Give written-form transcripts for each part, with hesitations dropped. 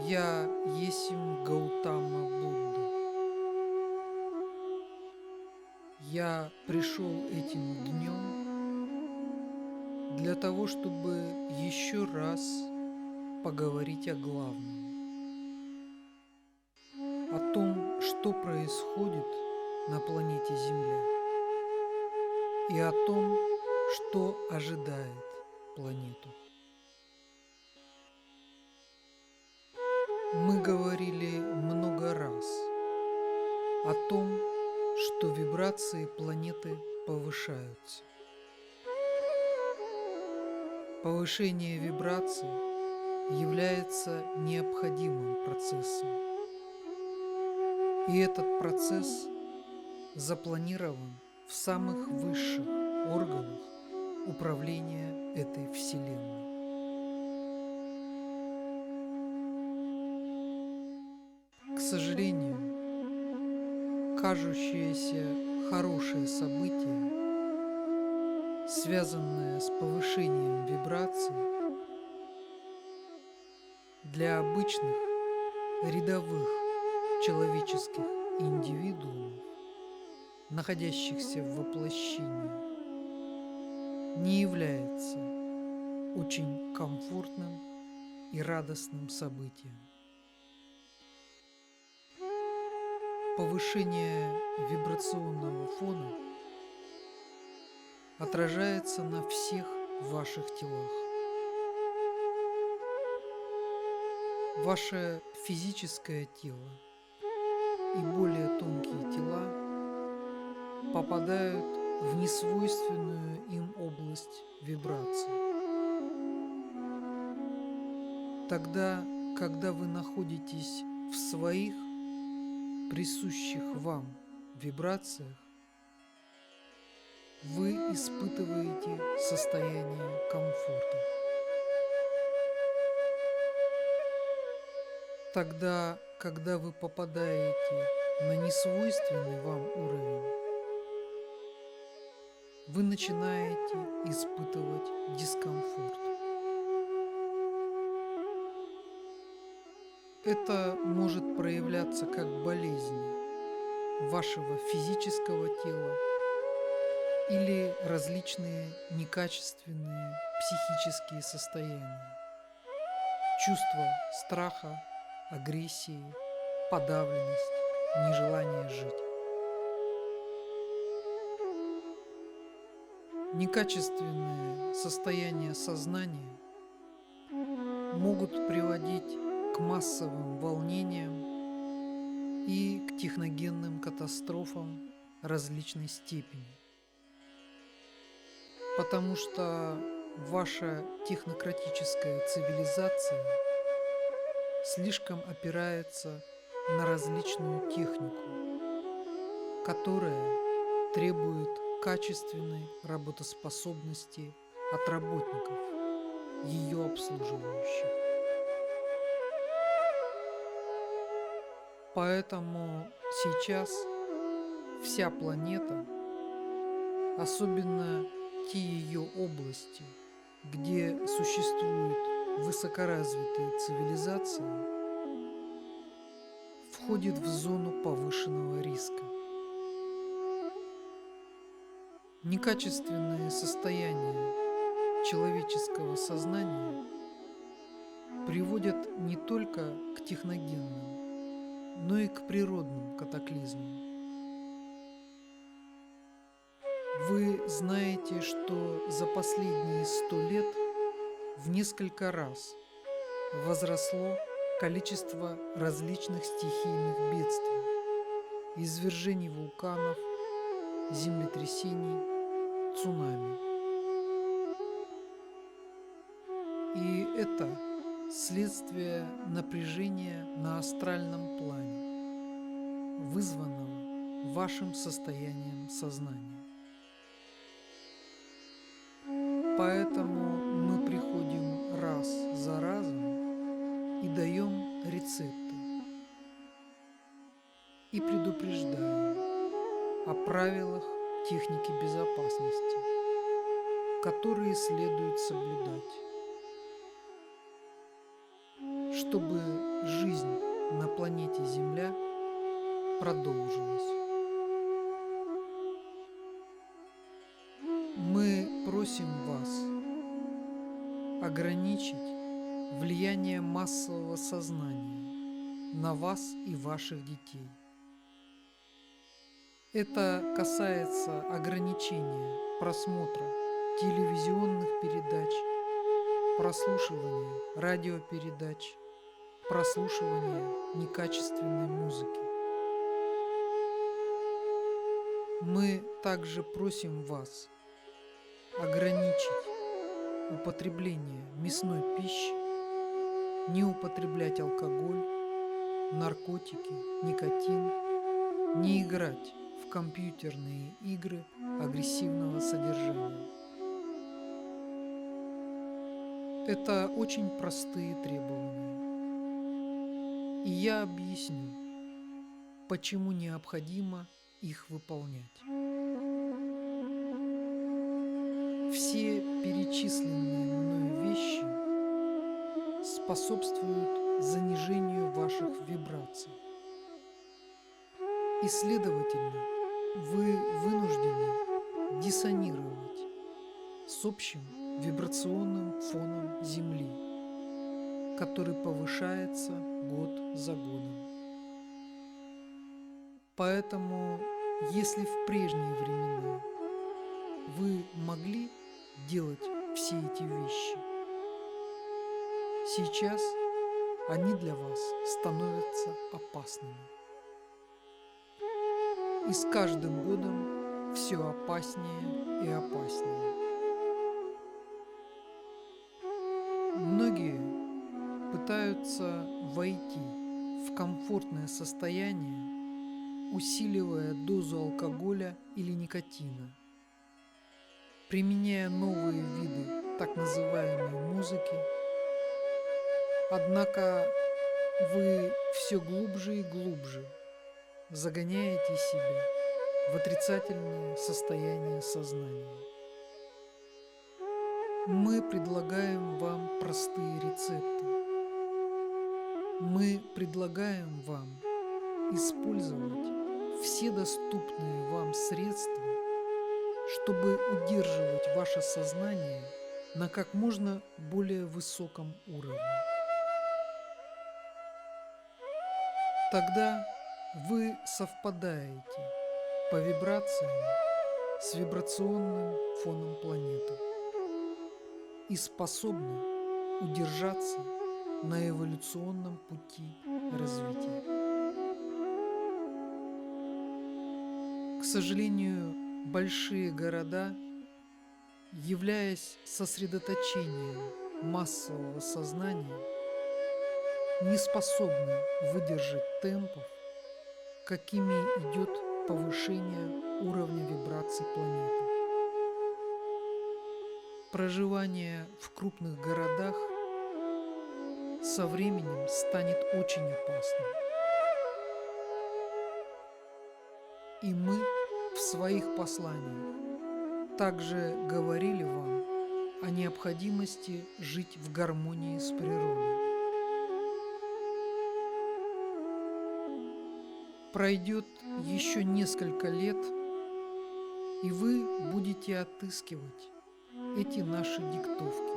Я есмь Гаутама Будда. Я пришел этим днем для того, чтобы еще раз поговорить о главном, о том, что происходит на планете Земля, и о том, что ожидает планету. Мы говорили много раз о том, что вибрации планеты повышаются. Повышение вибраций является необходимым процессом. И этот процесс запланирован в самых высших органах управления этой Вселенной. К сожалению, кажущееся хорошее событие, связанное с повышением вибраций, для обычных рядовых человеческих индивидуумов, находящихся в воплощении, не является очень комфортным и радостным событием. Повышение вибрационного фона отражается на всех ваших телах. Ваше физическое тело и более тонкие тела попадают в несвойственную им область вибраций. Тогда, когда вы находитесь в своих присущих вам вибрациях, вы испытываете состояние комфорта. Тогда, когда вы попадаете на несвойственный вам уровень, вы начинаете испытывать дискомфорт. Это может проявляться как болезнь вашего физического тела или различные некачественные психические состояния, чувство страха, агрессии, подавленность, нежелание жить. Некачественные состояния сознания могут приводить к массовым волнениям и к техногенным катастрофам различной степени, потому что ваша технократическая цивилизация слишком опирается на различную технику, которая требует качественной работоспособности от работников, ее обслуживающих. Поэтому сейчас вся планета, особенно те ее области, где существуют высокоразвитые цивилизации, входит в зону повышенного риска. Некачественные состояния человеческого сознания приводят не только к техногенным, но и к природным катаклизмам. Вы знаете, что за последние 100 лет в несколько раз возросло количество различных стихийных бедствий, извержений вулканов, землетрясений, цунами. И это следствие напряжения на астральном плане, вызванного вашим состоянием сознания. Поэтому мы приходим раз за разом и даем рецепты и предупреждаем о правилах техники безопасности, которые следует соблюдать, чтобы жизнь на планете Земля продолжилась. Мы просим вас ограничить влияние массового сознания на вас и ваших детей. Это касается ограничения просмотра телевизионных передач, прослушивания радиопередач, прослушивания некачественной музыки. Мы также просим вас ограничить употребление мясной пищи, не употреблять алкоголь, наркотики, никотин, не играть в компьютерные игры агрессивного содержания. Это очень простые требования. И я объясню, почему необходимо их выполнять. Все перечисленные мною вещи способствуют занижению ваших вибраций. И, следовательно, вы вынуждены диссонировать с общим вибрационным фоном Земли, который повышается год за годом. Поэтому, если в прежние времена вы могли делать все эти вещи, сейчас они для вас становятся опасными. И с каждым годом все опаснее и опаснее. Многие пытаются войти в комфортное состояние, усиливая дозу алкоголя или никотина, применяя новые виды так называемой музыки. Однако вы все глубже и глубже загоняете себя в отрицательное состояние сознания. Мы предлагаем вам простые рецепты. Мы предлагаем вам использовать все доступные вам средства, чтобы удерживать ваше сознание на как можно более высоком уровне. Тогда вы совпадаете по вибрациям с вибрационным фоном планеты и способны удержаться на эволюционном пути развития. К сожалению, большие города, являясь сосредоточением массового сознания, не способны выдержать темпов, какими идет повышение уровня вибраций планеты. Проживание в крупных городах со временем станет очень опасным. И мы в своих посланиях также говорили вам о необходимости жить в гармонии с природой. Пройдет еще несколько лет, и вы будете отыскивать эти наши диктовки,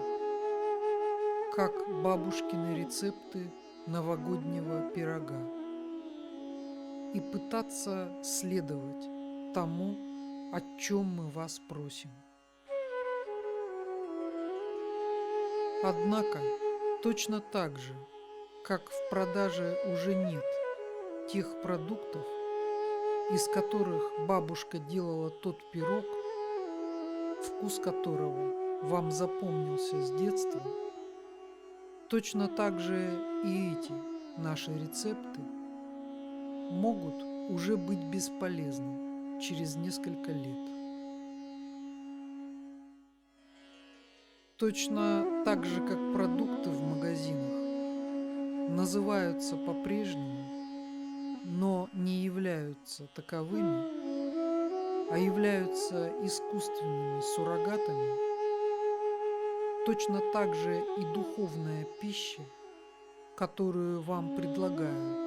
как бабушкины рецепты новогоднего пирога, и пытаться следовать тому, о чем мы вас просим. Однако, точно так же, как в продаже уже нет тех продуктов, из которых бабушка делала тот пирог, вкус которого вам запомнился с детства, точно так же и эти наши рецепты могут уже быть бесполезны через несколько лет. Точно так же, как продукты в магазинах называются по-прежнему, но не являются таковыми, а являются искусственными суррогатами, точно так же и духовная пища которую вам предлагают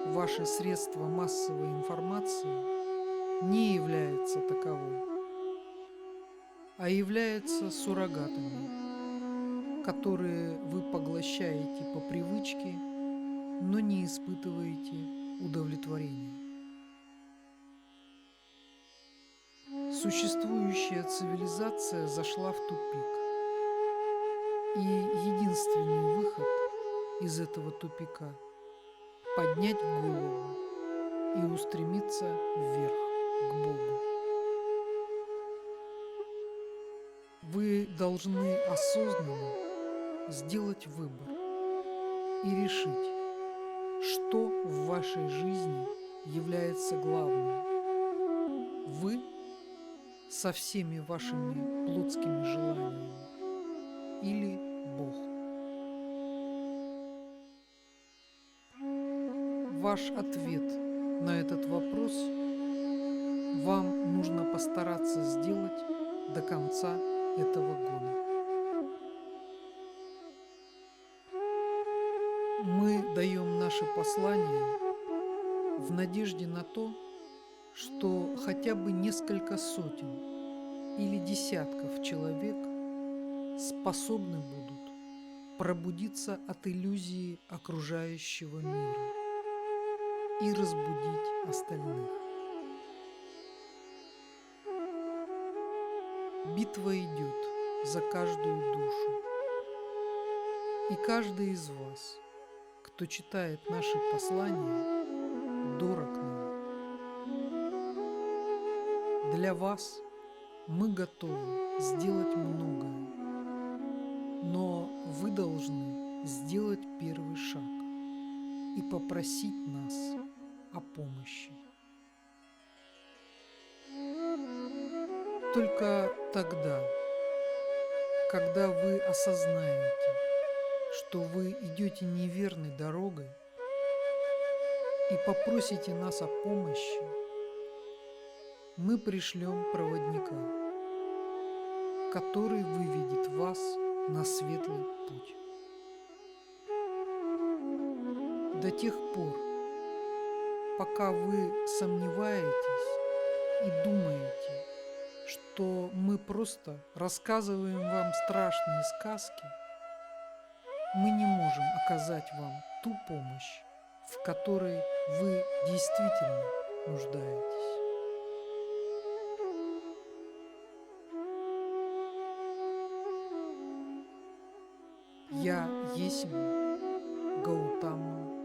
ваши средства массовой информации, не является таковой, а является суррогатами, которые вы поглощаете по привычке, но не испытываете удовлетворения. Существующая цивилизация зашла в тупик, и единственный выход из этого тупика – поднять голову и устремиться вверх, к Богу. Вы должны осознанно сделать выбор и решить, что в вашей жизни является главным. Вы со всеми вашими плотскими желаниями или Бог. Ваш ответ на этот вопрос вам нужно постараться сделать до конца этого года. Мы даем наше послание в надежде на то, что хотя бы несколько сотен или десятков человек способны будут пробудиться от иллюзии окружающего мира и разбудить остальных. Битва идет за каждую душу, и каждый из вас, кто читает наши послания, дорог нам. Для вас мы готовы сделать многое, но вы должны сделать первый шаг и попросить нас о помощи. Только тогда, когда вы осознаете, что вы идете неверной дорогой, и попросите нас о помощи, мы пришлем проводника, который выведет вас на светлый путь. До тех пор, пока вы сомневаетесь и думаете, что мы просто рассказываем вам страшные сказки, мы не можем оказать вам ту помощь, в которой вы действительно нуждаетесь. Я есть Гаутама